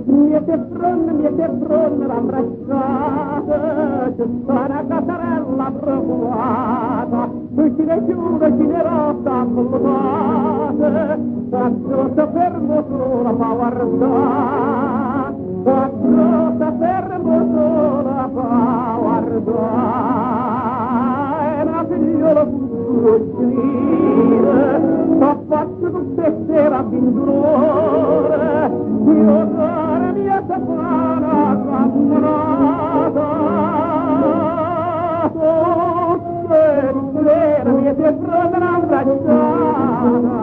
Miete fronne l'abbracciata, c'è una casarella profumata, cucine chiude, cucine rotta, collocate, s'aggiotta fermo sola fa guardare, s'aggiotta fermo sola fa guardare, una figliola futuro gentile, t'ho fatto tutte sera d'indolore, io cara mia safana camminata, forse sera mia te prenderà abbracciata.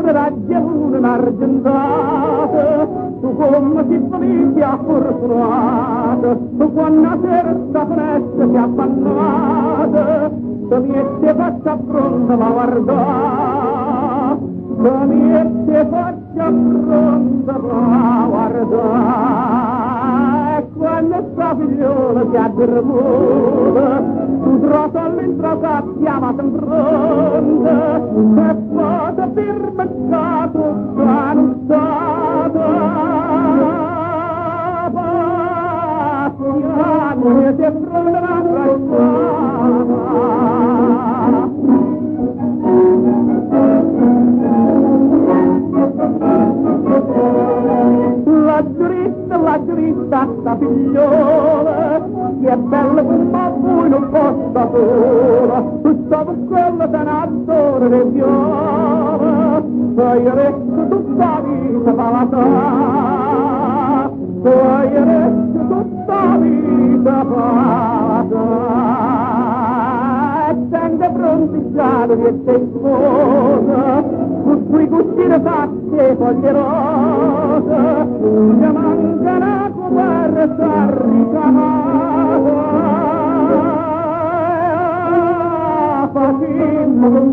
Ragione un'argentata, tu come si famiglia fortunata, tu quando a terza finestra si è affannata, tu mi faccia pronta ma guarda, tu mi faccia pronta ma guarda, e quando sta figliola si aggremuta, tu trovi all'entrata chiamata in pronta, e poi per mercato canuzzata, passiamo e si pronta la bracciata. La giurista sta figliola, che è bella come voi non possa sola, tutta per quella senattore del viola, poi resto tutta la vita palata, poi resto tutta la vita palata, e tenga pronteggiato che te sposa, con sui cuscine fatte foglie rosa, che manca la coperta ricamata, facendo con